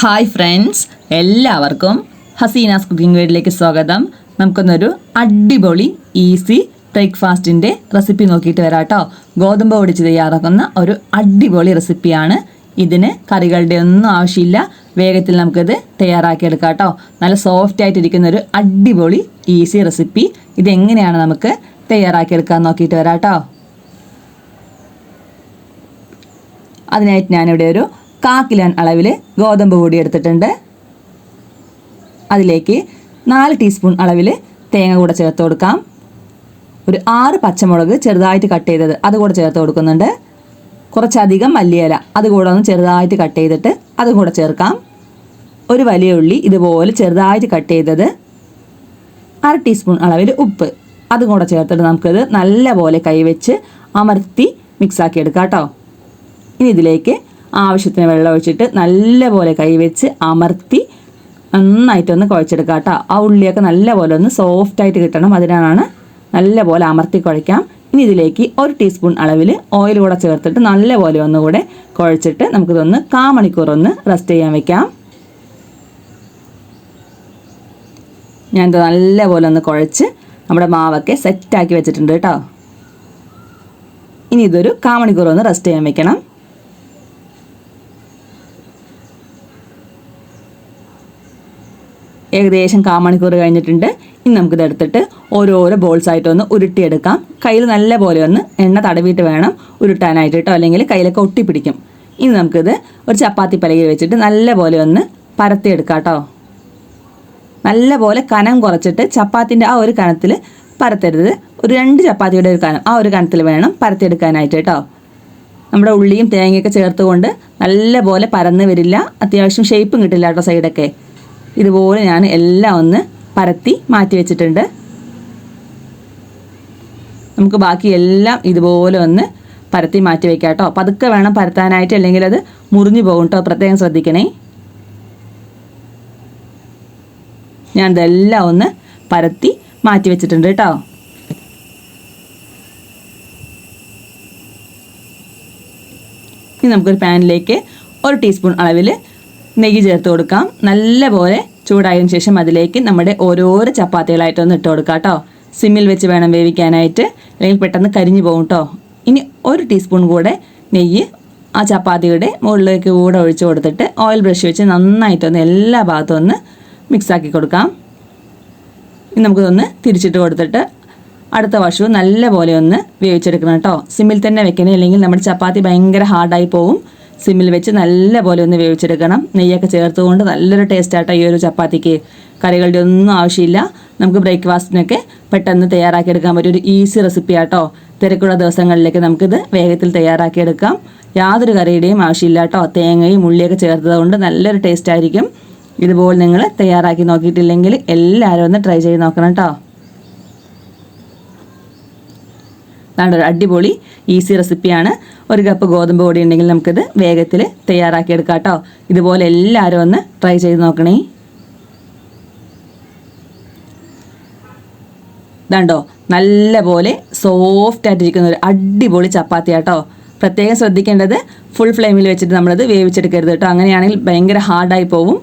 Hi friends, എല്ലാവർക്കും Hasina's cooking വീഡിയോയിലേക്ക് സ്വാഗതം. നമുക്കൊന്നൊരു അടിപൊളി ഈസി ബ്രേക്ക്ഫാസ്റ്റിൻ്റെ റെസിപ്പി നോക്കിയിട്ട് വരാം കേട്ടോ. ഗോതമ്പ് പൊടിച്ച് തയ്യാറാക്കുന്ന ഒരു അടിപൊളി റെസിപ്പിയാണ്. ഇതിന് കറികളുടെ ഒന്നും ആവശ്യമില്ല, വേഗത്തിൽ നമുക്കിത് തയ്യാറാക്കിയെടുക്കാം കേട്ടോ. നല്ല സോഫ്റ്റ് ആയിട്ടിരിക്കുന്ന ഒരു അടിപൊളി ഈസി റെസിപ്പി. ഇതെങ്ങനെയാണ് നമുക്ക് തയ്യാറാക്കിയെടുക്കാൻ നോക്കിയിട്ട് വരാം കേട്ടോ. അതിനായിട്ട് ഞാനിവിടെ ഒരു 1/4 കിലോ അളവിൽ ഗോതമ്പ് പൊടി എടുത്തിട്ടുണ്ട്. അതിലേക്ക് 4 ടീസ്പൂൺ അളവിൽ തേങ്ങ കൂടെ ചേർത്ത് കൊടുക്കാം. ഒരു 6 പച്ചമുളക് ചെറുതായിട്ട് കട്ട് ചെയ്തത് അതുകൂടെ ചേർത്ത് കൊടുക്കുന്നുണ്ട്. കുറച്ചധികം മല്ലിയില അതുകൂടെ ഒന്ന് ചെറുതായിട്ട് കട്ട് ചെയ്തിട്ട് അതും കൂടെ ചേർക്കാം. ഒരു വലിയ ഉള്ളി ഇതുപോലെ ചെറുതായിട്ട് കട്ട് ചെയ്തത്, 1/2 ടീസ്പൂൺ അളവിൽ ഉപ്പ് അതും കൂടെ ചേർത്തിട്ട് നമുക്കിത് നല്ലപോലെ കൈവച്ച് അമർത്തി മിക്സാക്കി എടുക്കാം കേട്ടോ. ഇനി ഇതിലേക്ക് ആവശ്യത്തിന് വെള്ളം ഒഴിച്ചിട്ട് നല്ലപോലെ കൈവച്ച് അമർത്തി നന്നായിട്ടൊന്ന് കുഴച്ചെടുക്കാം കേട്ടോ. ആ ഉള്ളിയൊക്കെ നല്ലപോലെ ഒന്ന് സോഫ്റ്റായിട്ട് കിട്ടണം, അതിനാണ് നല്ലപോലെ അമർത്തി കുഴയ്ക്കാം. ഇനി ഇതിലേക്ക് 1 ടീസ്പൂൺ അളവിൽ ഓയിൽ കൂടെ ചേർത്തിട്ട് നല്ലപോലെ ഒന്നുകൂടെ കുഴച്ചിട്ട് നമുക്കിതൊന്ന് 1/4 മണിക്കൂർ ഒന്ന് റെസ്റ്റ് ചെയ്യാൻ വെക്കാം. ഞാനിത് നല്ലപോലെ ഒന്ന് കുഴച്ച് നമ്മുടെ മാവൊക്കെ സെറ്റാക്കി വെച്ചിട്ടുണ്ട് കേട്ടോ. ഇനി ഇതൊരു 1/4 മണിക്കൂർ ഒന്ന് റെസ്റ്റ് ചെയ്യാൻ വെക്കണം. ഏകദേശം 1/4 മണിക്കൂർ കഴിഞ്ഞിട്ടുണ്ട്. ഇനി നമുക്കിത് എടുത്തിട്ട് ഓരോരോ ബോൾസായിട്ടൊന്ന് ഉരുട്ടിയെടുക്കാം. കയ്യിൽ നല്ലപോലെ ഒന്ന് എണ്ണ തടവിയിട്ട് വേണം ഉരുട്ടാനായിട്ട് കേട്ടോ, അല്ലെങ്കിൽ കയ്യിലൊക്കെ ഒട്ടിപ്പിടിക്കും. ഇനി നമുക്കിത് ഒരു ചപ്പാത്തി പലകയിൽ വെച്ചിട്ട് നല്ലപോലെ ഒന്ന് പരത്തിയെടുക്കാം കേട്ടോ. നല്ലപോലെ കനം കുറച്ചിട്ട് ചപ്പാത്തിൻ്റെ ആ ഒരു കനത്തിൽ പരത്തരുത്, ഒരു 2 ചപ്പാത്തിയുടെ ഒരു കനം ആ ഒരു കനത്തിൽ വേണം പരത്തിയെടുക്കാനായിട്ട് കേട്ടോ. നമ്മുടെ ഉള്ളിയും തേങ്ങയൊക്കെ ചേർത്തുകൊണ്ട് നല്ലപോലെ പരന്ന് വരില്ല, അത്യാവശ്യം ഷേപ്പും കിട്ടില്ല കേട്ടോ. സൈഡൊക്കെ ഇതുപോലെ ഞാൻ എല്ലാം ഒന്ന് പരത്തി മാറ്റി വെച്ചിട്ടുണ്ട്. നമുക്ക് ബാക്കി എല്ലാം ഇതുപോലെ ഒന്ന് പരത്തി മാറ്റി വയ്ക്കാം കേട്ടോ. പതുക്കെ വേണം പരത്താനായിട്ട്, അല്ലെങ്കിൽ അത് മുറിഞ്ഞു പോകും കേട്ടോ, പ്രത്യേകം ശ്രദ്ധിക്കണേ. ഞാൻ ഇതെല്ലാം ഒന്ന് പരത്തി മാറ്റി വെച്ചിട്ടുണ്ട് കേട്ടോ. ഇനി നമുക്കൊരു പാനിലേക്ക് 1 ടീസ്പൂൺ അളവിൽ നെയ്യ് ചേർത്ത് കൊടുക്കാം. നല്ലപോലെ ചൂടായതിനു ശേഷം അതിലേക്ക് നമ്മുടെ ഓരോരോ ചപ്പാത്തികളായിട്ടൊന്ന് ഇട്ട് കൊടുക്കാം കേട്ടോ. സിമ്മിൽ വെച്ച് വേണം വേവിക്കാനായിട്ട്, അല്ലെങ്കിൽ പെട്ടെന്ന് കരിഞ്ഞു പോകും കേട്ടോ. ഇനി 1 ടീസ്പൂൺ കൂടെ നെയ്യ് ആ ചപ്പാത്തിയുടെ മുകളിലേക്ക് കൂടെ ഒഴിച്ച് കൊടുത്തിട്ട് ഓയിൽ ബ്രഷ് വെച്ച് നന്നായിട്ടൊന്ന് എല്ലാ ഭാഗത്തും ഒന്ന് മിക്സാക്കി കൊടുക്കാം. ഇനി നമുക്കിതൊന്ന് തിരിച്ചിട്ട് കൊടുത്തിട്ട് അടുത്ത വശവും നല്ലപോലെ ഒന്ന് വേവിച്ചെടുക്കണം കേട്ടോ. സിമ്മിൽ തന്നെ വെക്കണേ, അല്ലെങ്കിൽ നമ്മുടെ ചപ്പാത്തി ഭയങ്കര ഹാർഡായി പോകും. സിമ്മിൽ വെച്ച് നല്ലപോലെ ഒന്ന് വേവിച്ചെടുക്കണം. നെയ്യൊക്കെ ചേർത്തുകൊണ്ട് നല്ലൊരു ടേസ്റ്റ് ആട്ടോ ഈ ഒരു ചപ്പാത്തിക്ക്. കറികളുടെ ഒന്നും ആവശ്യമില്ല, നമുക്ക് ബ്രേക്ക്ഫാസ്റ്റിനൊക്കെ പെട്ടെന്ന് തയ്യാറാക്കിയെടുക്കാൻ പറ്റിയ ഒരു ഈസി റെസിപ്പി ആട്ടോ. തിരക്കുള്ള ദിവസങ്ങളിലേക്ക് നമുക്കിത് വേഗത്തിൽ തയ്യാറാക്കിയെടുക്കാം. യാതൊരു കറിയുടെയും ആവശ്യമില്ല കേട്ടോ. തേങ്ങയും ഉള്ളിയൊക്കെ ചേർത്തത് കൊണ്ട് നല്ലൊരു ടേസ്റ്റ് ആയിരിക്കും. ഇതുപോലെ നിങ്ങൾ തയ്യാറാക്കി നോക്കിയിട്ടില്ലെങ്കിൽ എല്ലാവരും ഒന്ന് ട്രൈ ചെയ്ത് നോക്കണം കേട്ടോ. ഒരു അടിപൊളി ഈസി റെസിപ്പിയാണ്. 1 കപ്പ് ഗോതമ്പ് പൊടി ഉണ്ടെങ്കിൽ നമുക്കിത് വേഗത്തിൽ തയ്യാറാക്കിയെടുക്കാം കേട്ടോ. ഇതുപോലെ എല്ലാവരും ഒന്ന് ട്രൈ ചെയ്ത് നോക്കണേ. ഇതാണ്ടോ നല്ലപോലെ സോഫ്റ്റ് ആയിട്ടിരിക്കുന്ന ഒരു അടിപൊളി ചപ്പാത്തി കേട്ടോ. പ്രത്യേകം ശ്രദ്ധിക്കേണ്ടത് ഫുൾ ഫ്ലെയിമിൽ വെച്ചിട്ട് നമ്മളത് വേവിച്ചെടുക്കരുത് കേട്ടോ. അങ്ങനെയാണെങ്കിൽ ഭയങ്കര ഹാർഡായി പോകും.